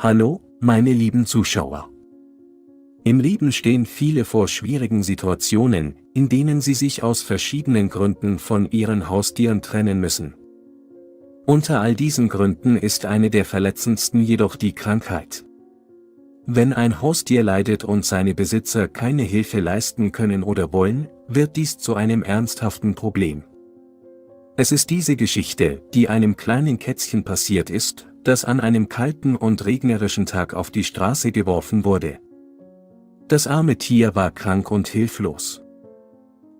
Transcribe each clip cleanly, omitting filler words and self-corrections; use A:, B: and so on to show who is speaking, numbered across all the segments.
A: Hallo, meine lieben Zuschauer. Im Leben stehen viele vor schwierigen Situationen, in denen sie sich aus verschiedenen Gründen von ihren Haustieren trennen müssen. Unter all diesen Gründen ist eine der verletzendsten jedoch die Krankheit. Wenn ein Haustier leidet und seine Besitzer keine Hilfe leisten können oder wollen, wird dies zu einem ernsthaften Problem. Es ist diese Geschichte, die einem kleinen Kätzchen passiert ist, das an einem kalten und regnerischen Tag auf die Straße geworfen wurde. Das arme Tier war krank und hilflos.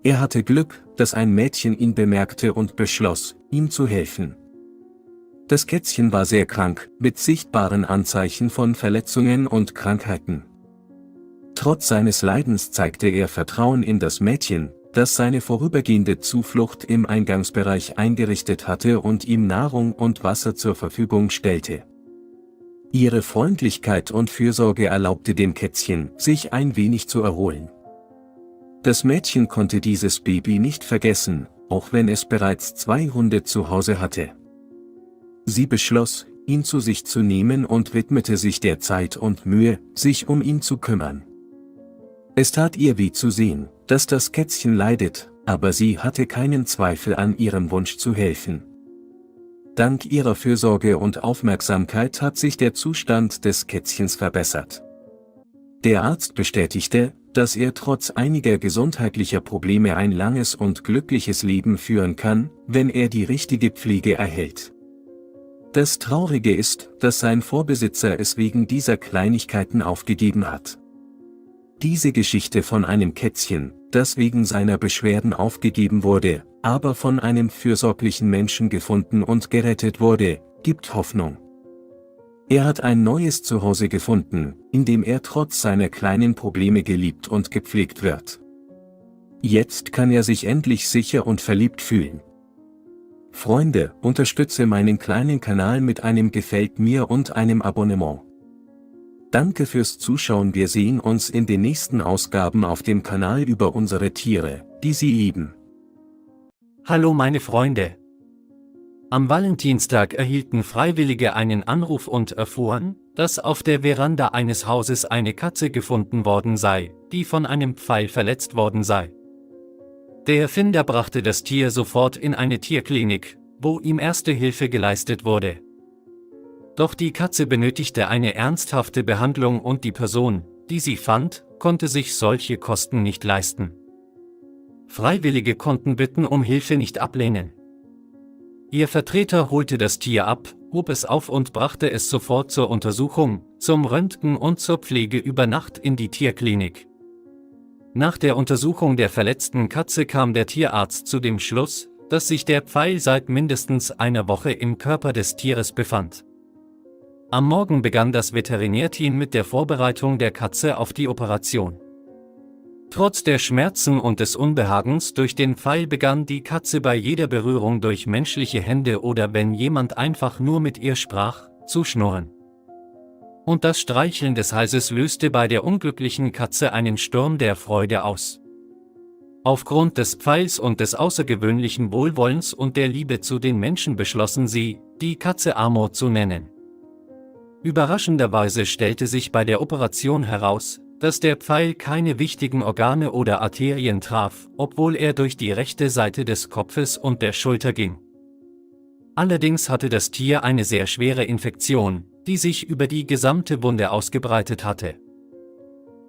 A: Er hatte Glück, dass ein Mädchen ihn bemerkte und beschloss, ihm zu helfen. Das Kätzchen war sehr krank, mit sichtbaren Anzeichen von Verletzungen und Krankheiten. Trotz seines Leidens zeigte er Vertrauen in das Mädchen, das seine vorübergehende Zuflucht im Eingangsbereich eingerichtet hatte und ihm Nahrung und Wasser zur Verfügung stellte. Ihre Freundlichkeit und Fürsorge erlaubte dem Kätzchen, sich ein wenig zu erholen. Das Mädchen konnte dieses Baby nicht vergessen, auch wenn es bereits 2 Hunde zu Hause hatte. Sie beschloss, ihn zu sich zu nehmen und widmete sich der Zeit und Mühe, sich um ihn zu kümmern. Es tat ihr weh zu sehen, dass das Kätzchen leidet, aber sie hatte keinen Zweifel an ihrem Wunsch zu helfen. Dank ihrer Fürsorge und Aufmerksamkeit hat sich der Zustand des Kätzchens verbessert. Der Arzt bestätigte, dass er trotz einiger gesundheitlicher Probleme ein langes und glückliches Leben führen kann, wenn er die richtige Pflege erhält. Das Traurige ist, dass sein Vorbesitzer es wegen dieser Kleinigkeiten aufgegeben hat. Diese Geschichte von einem Kätzchen, das wegen seiner Beschwerden aufgegeben wurde, aber von einem fürsorglichen Menschen gefunden und gerettet wurde, gibt Hoffnung. Er hat ein neues Zuhause gefunden, in dem er trotz seiner kleinen Probleme geliebt und gepflegt wird. Jetzt kann er sich endlich sicher und verliebt fühlen. Freunde, unterstütze meinen kleinen Kanal mit einem Gefällt mir und einem Abonnement. Danke fürs Zuschauen, wir sehen uns in den nächsten Ausgaben auf dem Kanal über unsere Tiere, die Sie lieben.
B: Hallo meine Freunde. Am Valentinstag erhielten Freiwillige einen Anruf und erfuhren, dass auf der Veranda eines Hauses eine Katze gefunden worden sei, die von einem Pfeil verletzt worden sei. Der Erfinder brachte das Tier sofort in eine Tierklinik, wo ihm erste Hilfe geleistet wurde. Doch die Katze benötigte eine ernsthafte Behandlung und die Person, die sie fand, konnte sich solche Kosten nicht leisten. Freiwillige konnten Bitten um Hilfe nicht ablehnen. Ihr Vertreter holte das Tier ab, hob es auf und brachte es sofort zur Untersuchung, zum Röntgen und zur Pflege über Nacht in die Tierklinik. Nach der Untersuchung der verletzten Katze kam der Tierarzt zu dem Schluss, dass sich der Pfeil seit mindestens einer Woche im Körper des Tieres befand. Am Morgen begann das Veterinärteam mit der Vorbereitung der Katze auf die Operation. Trotz der Schmerzen und des Unbehagens durch den Pfeil begann die Katze bei jeder Berührung durch menschliche Hände oder wenn jemand einfach nur mit ihr sprach, zu schnurren. Und das Streicheln des Halses löste bei der unglücklichen Katze einen Sturm der Freude aus. Aufgrund des Pfeils und des außergewöhnlichen Wohlwollens und der Liebe zu den Menschen beschlossen sie, die Katze Amor zu nennen. Überraschenderweise stellte sich bei der Operation heraus, dass der Pfeil keine wichtigen Organe oder Arterien traf, obwohl er durch die rechte Seite des Kopfes und der Schulter ging. Allerdings hatte das Tier eine sehr schwere Infektion, die sich über die gesamte Wunde ausgebreitet hatte.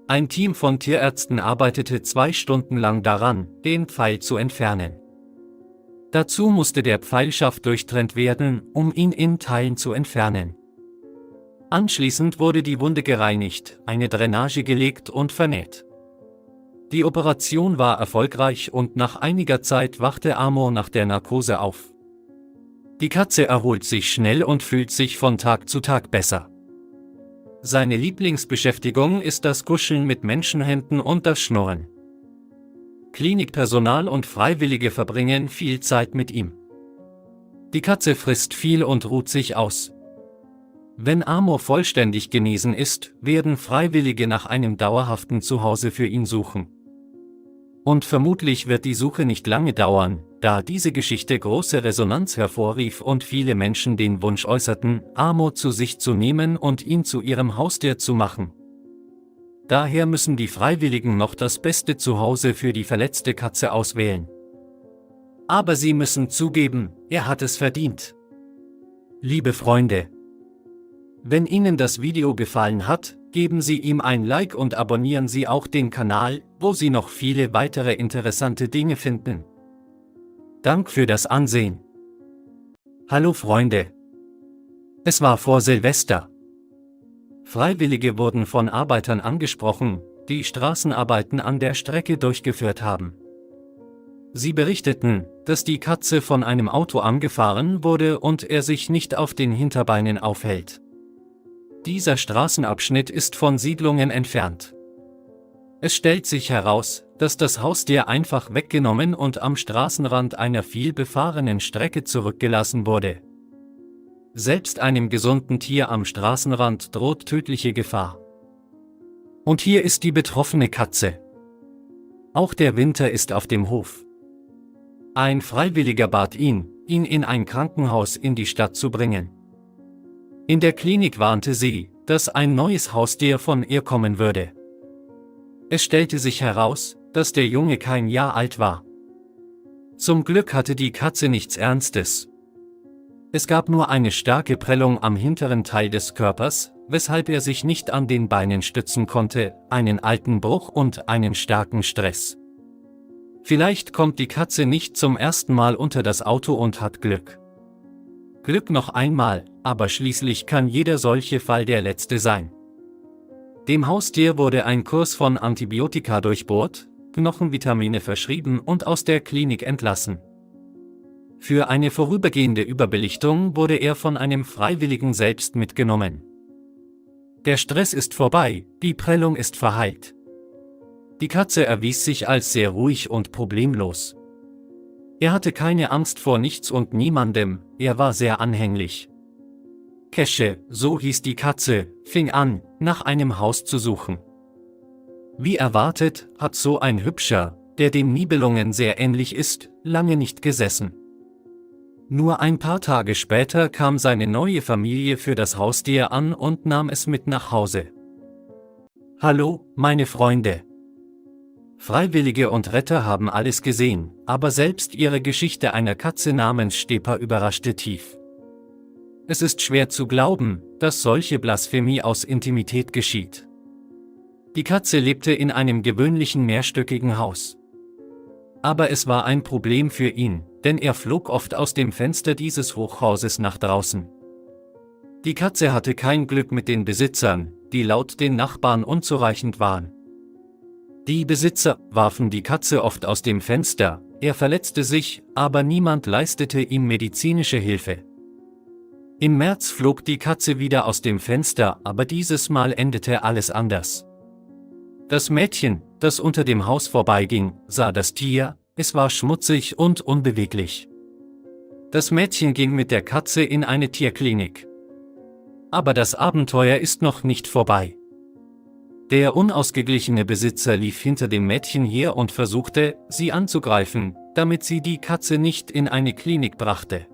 B: Ein Team von Tierärzten arbeitete 2 Stunden lang daran, den Pfeil zu entfernen. Dazu musste der Pfeilschaft durchtrennt werden, um ihn in Teilen zu entfernen. Anschließend wurde die Wunde gereinigt, eine Drainage gelegt und vernäht. Die Operation war erfolgreich und nach einiger Zeit wachte Amor nach der Narkose auf. Die Katze erholt sich schnell und fühlt sich von Tag zu Tag besser. Seine Lieblingsbeschäftigung ist das Kuscheln mit Menschenhänden und das Schnurren. Klinikpersonal und Freiwillige verbringen viel Zeit mit ihm. Die Katze frisst viel und ruht sich aus. Wenn Amor vollständig genesen ist, werden Freiwillige nach einem dauerhaften Zuhause für ihn suchen. Und vermutlich wird die Suche nicht lange dauern, da diese Geschichte große Resonanz hervorrief und viele Menschen den Wunsch äußerten, Amo zu sich zu nehmen und ihn zu ihrem Haustier zu machen. Daher müssen die Freiwilligen noch das beste Zuhause für die verletzte Katze auswählen. Aber sie müssen zugeben, er hat es verdient. Liebe Freunde, wenn Ihnen das Video gefallen hat, geben Sie ihm ein Like und abonnieren Sie auch den Kanal, wo Sie noch viele weitere interessante Dinge finden. Dank für das Ansehen. Hallo Freunde. Es war vor Silvester. Freiwillige wurden von Arbeitern angesprochen, die Straßenarbeiten an der Strecke durchgeführt haben. Sie berichteten, dass die Katze von einem Auto angefahren wurde und er sich nicht auf den Hinterbeinen aufhält. Dieser Straßenabschnitt ist von Siedlungen entfernt. Es stellt sich heraus, dass das Haustier einfach weggenommen und am Straßenrand einer vielbefahrenen Strecke zurückgelassen wurde. Selbst einem gesunden Tier am Straßenrand droht tödliche Gefahr. Und hier ist die betroffene Katze. Auch der Winter ist auf dem Hof. Ein Freiwilliger bat ihn in ein Krankenhaus in die Stadt zu bringen. In der Klinik warnte sie, dass ein neues Haustier von ihr kommen würde. Es stellte sich heraus, dass der Junge kein Jahr alt war. Zum Glück hatte die Katze nichts Ernstes. Es gab nur eine starke Prellung am hinteren Teil des Körpers, weshalb er sich nicht an den Beinen stützen konnte, einen alten Bruch und einen starken Stress. Vielleicht kommt die Katze nicht zum ersten Mal unter das Auto und hat Glück. Glück noch einmal, aber schließlich kann jeder solche Fall der letzte sein. Dem Haustier wurde ein Kurs von Antibiotika durchbohrt, Knochenvitamine verschrieben und aus der Klinik entlassen. Für eine vorübergehende Überbelichtung wurde er von einem Freiwilligen selbst mitgenommen. Der Stress ist vorbei, die Prellung ist verheilt. Die Katze erwies sich als sehr ruhig und problemlos. Er hatte keine Angst vor nichts und niemandem, er war sehr anhänglich. Kesche, so hieß die Katze, fing an, nach einem Haus zu suchen. Wie erwartet, hat so ein hübscher, der dem Nibelungen sehr ähnlich ist, lange nicht gesessen. Nur ein paar Tage später kam seine neue Familie für das Haustier an und nahm es mit nach Hause. Hallo, meine Freunde. Freiwillige und Retter haben alles gesehen, aber selbst ihre Geschichte einer Katze namens Stepa überraschte tief. Es ist schwer zu glauben, dass solche Blasphemie aus Intimität geschieht. Die Katze lebte in einem gewöhnlichen mehrstöckigen Haus. Aber es war ein Problem für ihn, denn er flog oft aus dem Fenster dieses Hochhauses nach draußen. Die Katze hatte kein Glück mit den Besitzern, die laut den Nachbarn unzureichend waren. Die Besitzer warfen die Katze oft aus dem Fenster, er verletzte sich, aber niemand leistete ihm medizinische Hilfe. Im März flog die Katze wieder aus dem Fenster, aber dieses Mal endete alles anders. Das Mädchen, das unter dem Haus vorbeiging, sah das Tier, es war schmutzig und unbeweglich. Das Mädchen ging mit der Katze in eine Tierklinik. Aber das Abenteuer ist noch nicht vorbei. Der unausgeglichene Besitzer lief hinter dem Mädchen her und versuchte, sie anzugreifen, damit sie die Katze nicht in eine Klinik brachte.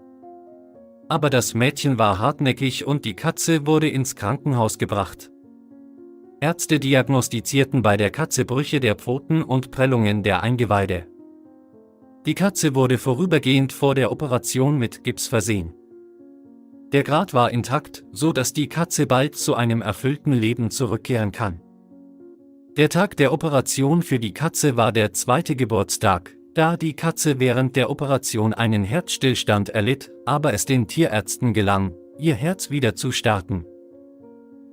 B: Aber das Mädchen war hartnäckig und die Katze wurde ins Krankenhaus gebracht. Ärzte diagnostizierten bei der Katze Brüche der Pfoten und Prellungen der Eingeweide. Die Katze wurde vorübergehend vor der Operation mit Gips versehen. Der Grad war intakt, so dass die Katze bald zu einem erfüllten Leben zurückkehren kann. Der Tag der Operation für die Katze war der 2. Geburtstag, da die Katze während der Operation einen Herzstillstand erlitt, aber es den Tierärzten gelang, ihr Herz wieder zu starten.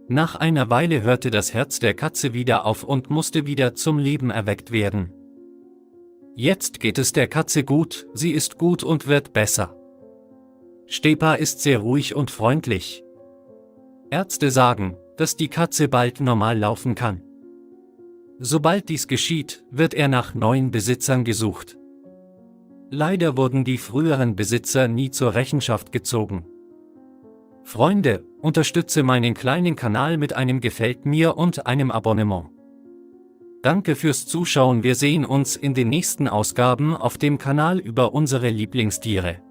B: Nach einer Weile hörte das Herz der Katze wieder auf und musste wieder zum Leben erweckt werden. Jetzt geht es der Katze gut, sie ist gut und wird besser. Stepa ist sehr ruhig und freundlich. Ärzte sagen, dass die Katze bald normal laufen kann. Sobald dies geschieht, wird er nach neuen Besitzern gesucht. Leider wurden die früheren Besitzer nie zur Rechenschaft gezogen. Freunde, unterstütze meinen kleinen Kanal mit einem Gefällt mir und einem Abonnement. Danke fürs Zuschauen. Wir sehen uns in den nächsten Ausgaben auf dem Kanal über unsere Lieblingstiere.